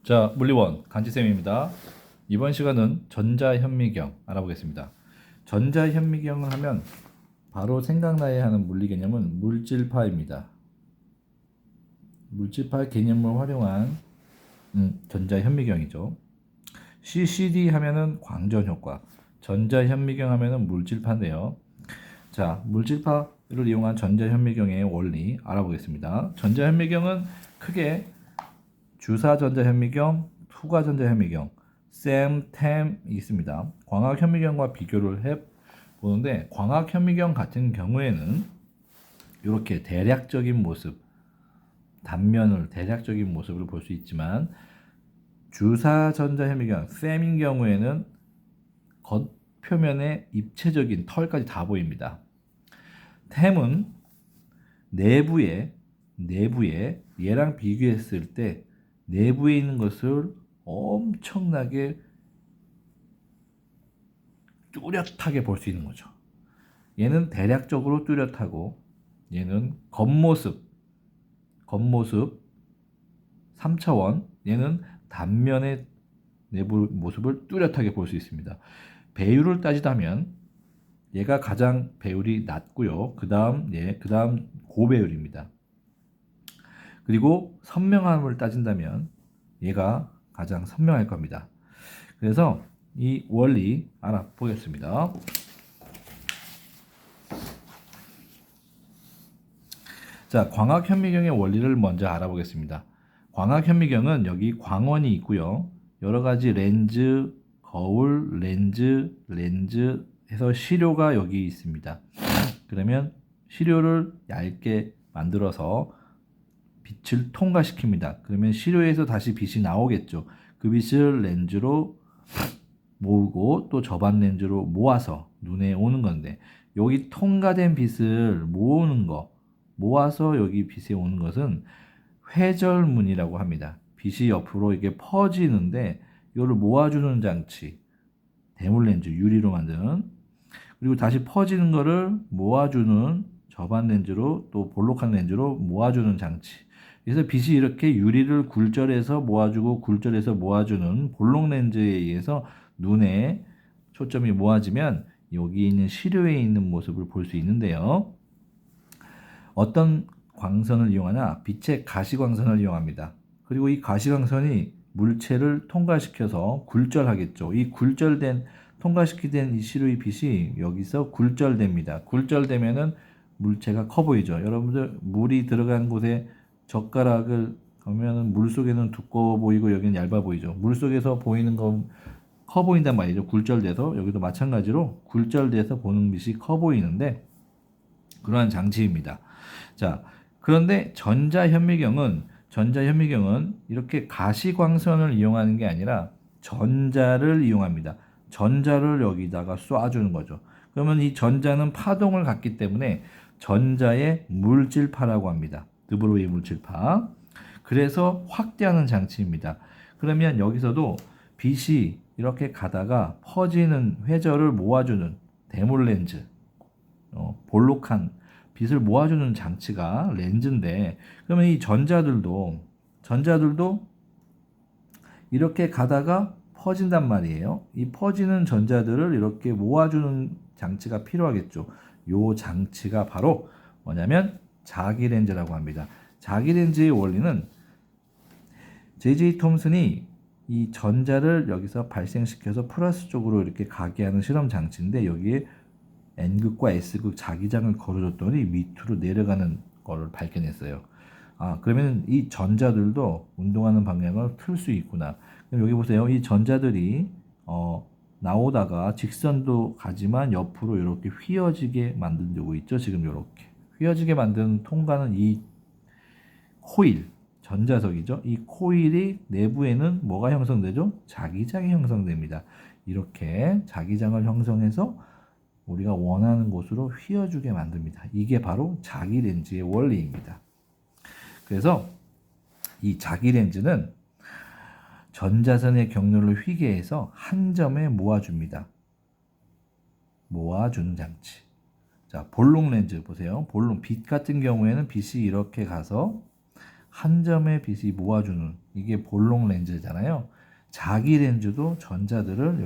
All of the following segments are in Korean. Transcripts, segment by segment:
자, 물리원 간지쌤입니다. 이번 시간은 전자현미경 알아보겠습니다. 전자현미경을 하면 바로 생각나야 하는 물리 개념은 물질파입니다. 물질파 개념을 활용한 전자현미경이죠. CCD 하면은 광전 효과, 전자현미경 하면은 물질파인데요. 자, 물질파를 이용한 전자현미경의 원리 알아보겠습니다. 전자현미경은 크게 주사전자현미경, 투과전자현미경, 셈, 템이 있습니다. 광학현미경과 비교를 해보는데 광학현미경 같은 경우에는 이렇게 대략적인 모습, 단면을 대략적인 모습을 볼 수 있지만 주사전자현미경, 셈인 경우에는 겉표면에 입체적인 털까지 다 보입니다. 템은 내부에 얘랑 비교했을 때 내부에 있는 것을 엄청나게 뚜렷하게 볼 수 있는 거죠. 얘는 대략적으로 뚜렷하고 얘는 겉모습 3차원, 얘는 단면의 내부 모습을 뚜렷하게 볼 수 있습니다. 배율을 따지자면 얘가 가장 배율이 낮고요. 그 다음 고배율입니다. 그리고 선명함을 따진다면 얘가 가장 선명할 겁니다. 그래서 이 원리 알아보겠습니다. 자, 광학현미경의 원리를 먼저 알아보겠습니다. 광학현미경은 여기 광원이 있고요. 여러 가지 렌즈, 거울, 렌즈 해서 시료가 여기 있습니다. 그러면 시료를 얇게 만들어서 빛을 통과시킵니다. 그러면 시료에서 다시 빛이 나오겠죠. 그 빛을 렌즈로 모으고 또 저반 렌즈로 모아서 눈에 오는 건데 여기 통과된 빛을 모아서 여기 빛에 오는 것은 회절문이라고 합니다. 빛이 옆으로 이게 퍼지는데 이거를 모아주는 장치, 대물 렌즈 유리로 만든, 그리고 다시 퍼지는 거를 모아주는 저반 렌즈로 또 볼록한 렌즈로 모아주는 장치. 그래서 빛이 이렇게 유리를 굴절해서 모아주고 굴절해서 모아주는 볼록 렌즈에 의해서 눈에 초점이 모아지면 여기 있는 시료에 있는 모습을 볼 수 있는데요. 어떤 광선을 이용하냐? 빛의 가시광선을 이용합니다. 그리고 이 가시광선이 물체를 통과시켜서 굴절하겠죠. 이 통과시키된 이 시료의 빛이 여기서 굴절됩니다. 굴절되면은 물체가 커 보이죠. 여러분들 물이 들어간 곳에 젓가락을 보면은 물 속에는 두꺼워 보이고 여기는 얇아 보이죠. 물 속에서 보이는 건 커 보인단 말이죠. 굴절돼서 여기도 마찬가지로 굴절돼서 보는 빛이 커 보이는데 그러한 장치입니다. 자, 그런데 전자현미경은 이렇게 가시광선을 이용하는 게 아니라 전자를 이용합니다. 전자를 여기다가 쏴주는 거죠. 그러면 이 전자는 파동을 갖기 때문에 전자의 물질파라고 합니다. 드브로이 물질파. 그래서 확대하는 장치입니다. 그러면 여기서도 빛이 이렇게 가다가 퍼지는 회절을 모아주는 대물 렌즈, 볼록한 빛을 모아주는 장치가 렌즈인데, 그러면 이 전자들도 이렇게 가다가 퍼진단 말이에요. 이 퍼지는 전자들을 이렇게 모아주는 장치가 필요하겠죠. 요 장치가 바로 뭐냐면 자기렌즈라고 합니다. 자기렌즈의 원리는 J.J. 톰슨이 이 전자를 여기서 발생시켜서 플러스 쪽으로 이렇게 가게 하는 실험 장치인데 여기에 N극과 S극 자기장을 걸어줬더니 밑으로 내려가는 거를 발견했어요. 아, 그러면 이 전자들도 운동하는 방향을 틀 수 있구나. 그럼 여기 보세요. 이 전자들이 나오다가 직선도 가지만 옆으로 이렇게 휘어지게 만든 거 있죠. 지금 이렇게 휘어지게 만든 통과는 이 코일, 전자석이죠. 이 코일이 내부에는 뭐가 형성되죠? 자기장이 형성됩니다. 이렇게 자기장을 형성해서 우리가 원하는 곳으로 휘어주게 만듭니다. 이게 바로 자기렌즈의 원리입니다. 그래서 이 자기렌즈는 전자선의 경로를 휘게 해서 한 점에 모아줍니다. 모아주는 장치. 자, 볼록 렌즈 보세요. 빛 같은 경우에는 빛이 이렇게 가서 한 점의 빛이 모아주는 이게 볼록 렌즈잖아요. 자기 렌즈도 전자들을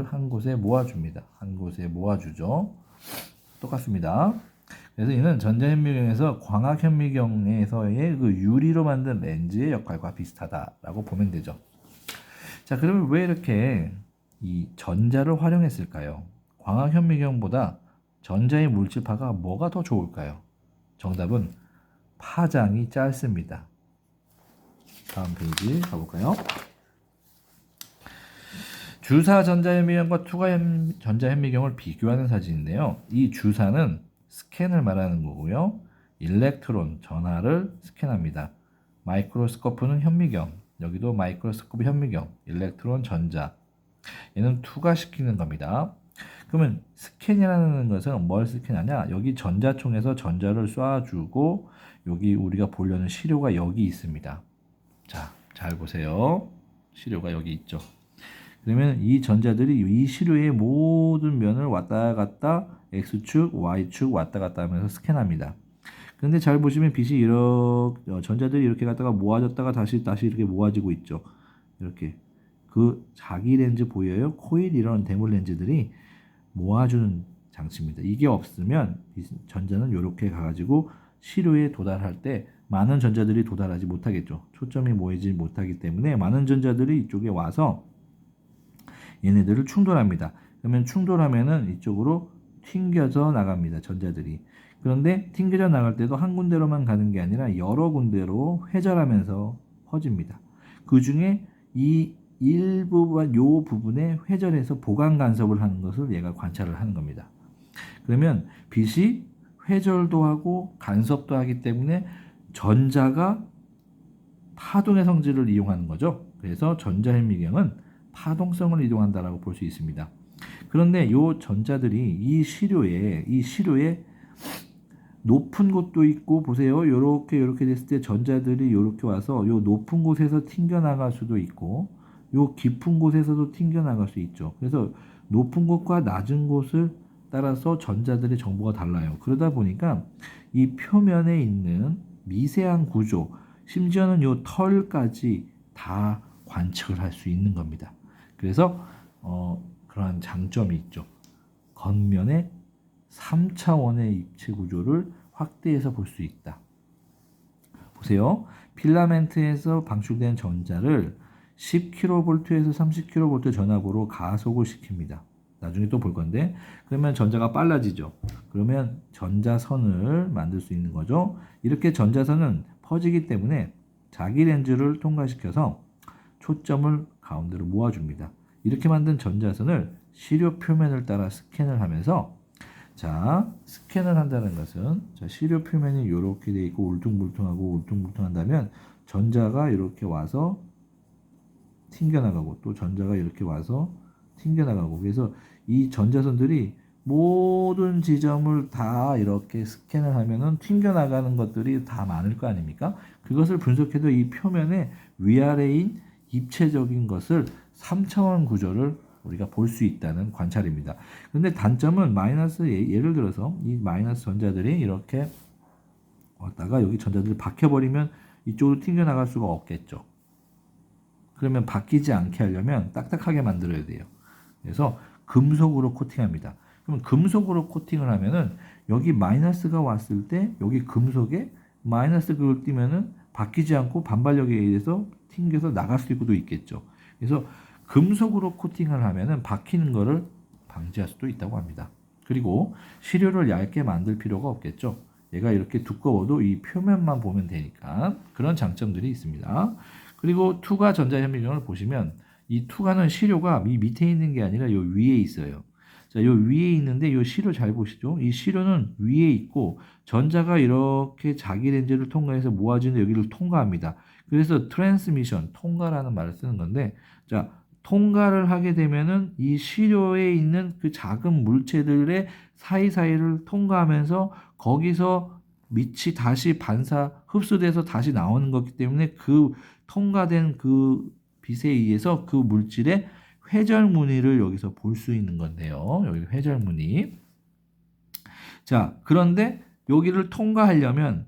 한 곳에 모아줍니다. 한 곳에 모아주죠. 똑같습니다. 그래서 이는 전자현미경에서 광학현미경에서의 그 유리로 만든 렌즈의 역할과 비슷하다라고 보면 되죠. 자, 그러면 왜 이렇게 이 전자를 활용했을까요? 광학현미경보다 전자의 물질파가 뭐가 더 좋을까요? 정답은 파장이 짧습니다. 다음 페이지 가볼까요? 주사 전자현미경과 투과 전자현미경을 비교하는 사진인데요. 이 주사는 스캔을 말하는 거고요. 일렉트론, 전하를 스캔합니다. 마이크로스코프는 현미경, 여기도 마이크로스코프 현미경, 일렉트론, 전자. 얘는 투과시키는 겁니다. 그러면 스캔이라는 것은 뭘 스캔하냐? 여기 전자총에서 전자를 쏴주고 여기 우리가 보려는 시료가 여기 있습니다. 자, 잘 보세요. 시료가 여기 있죠. 그러면 이 전자들이 이 시료의 모든 면을 왔다 갔다 X축, Y축 왔다 갔다 하면서 스캔합니다. 근데 잘 보시면 빛이 전자들이 이렇게 갔다가 모아졌다가 다시 이렇게 모아지고 있죠. 이렇게 그 자기 렌즈 보여요? 코일 이런 대물 렌즈들이 모아주는 장치입니다. 이게 없으면 전자는 이렇게 가가지고 시료에 도달할 때 많은 전자들이 도달하지 못하겠죠. 초점이 모이지 못하기 때문에 많은 전자들이 이쪽에 와서 얘네들을 충돌합니다. 그러면 충돌하면은 이쪽으로 튕겨져 나갑니다. 전자들이. 그런데 튕겨져 나갈 때도 한 군데로만 가는 게 아니라 여러 군데로 회절하면서 퍼집니다. 그 중에 이 일부분, 요 부분에 회절해서 보강 간섭을 하는 것을 얘가 관찰을 하는 겁니다. 그러면 빛이 회절도 하고 간섭도 하기 때문에 전자가 파동의 성질을 이용하는 거죠. 그래서 전자현미경은 파동성을 이용한다라고 볼 수 있습니다. 그런데 이 전자들이 이 시료에 높은 곳도 있고 보세요. 요렇게 됐을 때 전자들이 요렇게 와서 요 높은 곳에서 튕겨 나갈 수도 있고 요 깊은 곳에서도 튕겨 나갈 수 있죠. 그래서 높은 곳과 낮은 곳을 따라서 전자들의 정보가 달라요. 그러다 보니까 이 표면에 있는 미세한 구조, 심지어는 요 털까지 다 관측을 할 수 있는 겁니다. 그래서 그러한 장점이 있죠. 겉면에 3차원의 입체 구조를 확대해서 볼 수 있다. 보세요. 필라멘트에서 방출된 전자를 10kV에서 30kV 전압으로 가속을 시킵니다. 나중에 또 볼 건데 그러면 전자가 빨라지죠. 그러면 전자선을 만들 수 있는 거죠. 이렇게 전자선은 퍼지기 때문에 자기 렌즈를 통과시켜서 초점을 가운데로 모아줍니다. 이렇게 만든 전자선을 시료 표면을 따라 스캔을 하면서 자, 스캔을 한다는 것은 자, 시료 표면이 이렇게 돼 있고 울퉁불퉁한다면 전자가 이렇게 와서 튕겨나가고 또 전자가 이렇게 와서 튕겨나가고 그래서 이 전자선들이 모든 지점을 다 이렇게 스캔을 하면은 튕겨나가는 것들이 다 많을 거 아닙니까? 그것을 분석해도 이 표면에 위아래인 입체적인 것을 3차원 구조를 우리가 볼 수 있다는 관찰입니다. 근데 단점은 예를 들어서 이 마이너스 전자들이 이렇게 왔다가 여기 전자들이 박혀버리면 이쪽으로 튕겨나갈 수가 없겠죠. 그러면 바뀌지 않게 하려면 딱딱하게 만들어야 돼요. 그래서 금속으로 코팅합니다. 그러면 금속으로 코팅을 하면은 여기 마이너스가 왔을 때 여기 금속에 마이너스 그걸 띄면은 바뀌지 않고 반발력에 의해서 튕겨서 나갈 수도 있겠죠. 그래서 금속으로 코팅을 하면은 박히는 거를 방지할 수도 있다고 합니다. 그리고 시료를 얇게 만들 필요가 없겠죠. 얘가 이렇게 두꺼워도 이 표면만 보면 되니까 그런 장점들이 있습니다. 그리고 투과 전자현미경을 보시면 이 투과는 시료가 이 밑에 있는 게 아니라 요 위에 있어요. 자, 요 위에 있는데 요 시료 잘 보시죠. 이 시료는 위에 있고 전자가 이렇게 자기 렌즈를 통과해서 모아지는 여기를 통과합니다. 그래서 트랜스미션, 통과라는 말을 쓰는 건데 자, 통과를 하게 되면은 이 시료에 있는 그 작은 물체들의 사이사이를 통과하면서 거기서 빛이 다시 흡수돼서 다시 나오는 거기 때문에 그 통과된 그 빛에 의해서 그 물질의 회절 무늬를 여기서 볼 수 있는 건데요. 여기 회절 무늬. 자, 그런데 여기를 통과하려면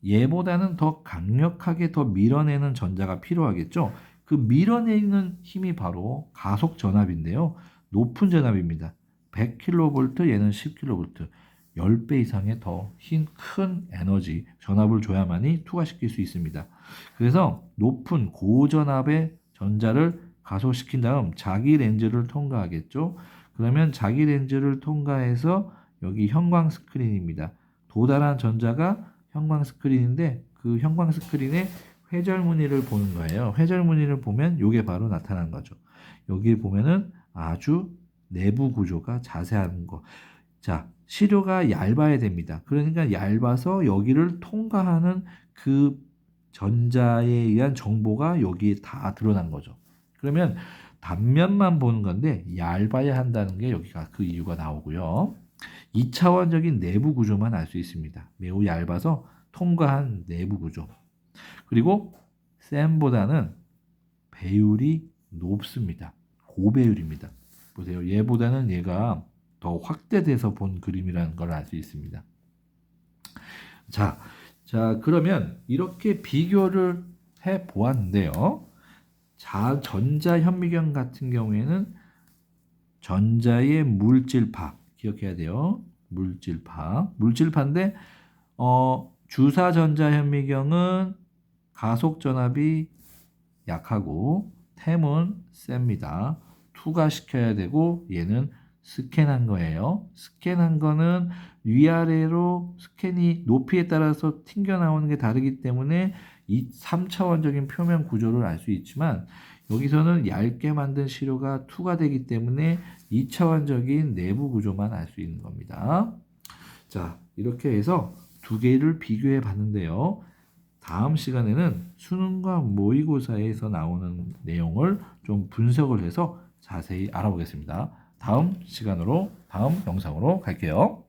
얘보다는 더 강력하게 더 밀어내는 전자가 필요하겠죠. 그 밀어내는 힘이 바로 가속 전압인데요. 높은 전압입니다. 100kV, 얘는 10kV. 10배 이상의 더 큰 에너지, 전압을 줘야만이 투과시킬 수 있습니다. 그래서 높은 고전압의 전자를 가속시킨 다음 자기 렌즈를 통과하겠죠. 그러면 자기 렌즈를 통과해서 여기 형광 스크린입니다. 도달한 전자가 형광 스크린인데 그 형광 스크린에 회절 무늬를 보는 거예요. 회절 무늬를 보면 이게 바로 나타난 거죠. 여기 보면은 아주 내부 구조가 자세한 거. 자, 시료가 얇아야 됩니다. 그러니까 얇아서 여기를 통과하는 그 전자에 의한 정보가 여기에 다 드러난 거죠. 그러면 단면만 보는 건데 얇아야 한다는 게 여기가 그 이유가 나오고요. 2차원적인 내부 구조만 알 수 있습니다. 매우 얇아서 통과한 내부 구조. 그리고 샘보다는 배율이 높습니다. 고배율입니다. 보세요. 얘보다는 얘가 더 확대돼서 본 그림이라는 걸 알 수 있습니다. 자, 그러면 이렇게 비교를 해 보았는데요. 전자 현미경 같은 경우에는 전자의 물질파 기억해야 돼요. 물질파인데 주사 전자 현미경은 가속 전압이 약하고 템은 셉니다. 투과시켜야 되고 얘는 스캔한 거예요. 스캔한 거는 위아래로 스캔이 높이에 따라서 튕겨 나오는 게 다르기 때문에 이 3차원적인 표면 구조를 알 수 있지만 여기서는 얇게 만든 시료가 투과되기 때문에 2차원적인 내부 구조만 알 수 있는 겁니다. 자, 이렇게 해서 두 개를 비교해 봤는데요. 다음 시간에는 수능과 모의고사에서 나오는 내용을 좀 분석을 해서 자세히 알아보겠습니다. 다음 영상으로 갈게요.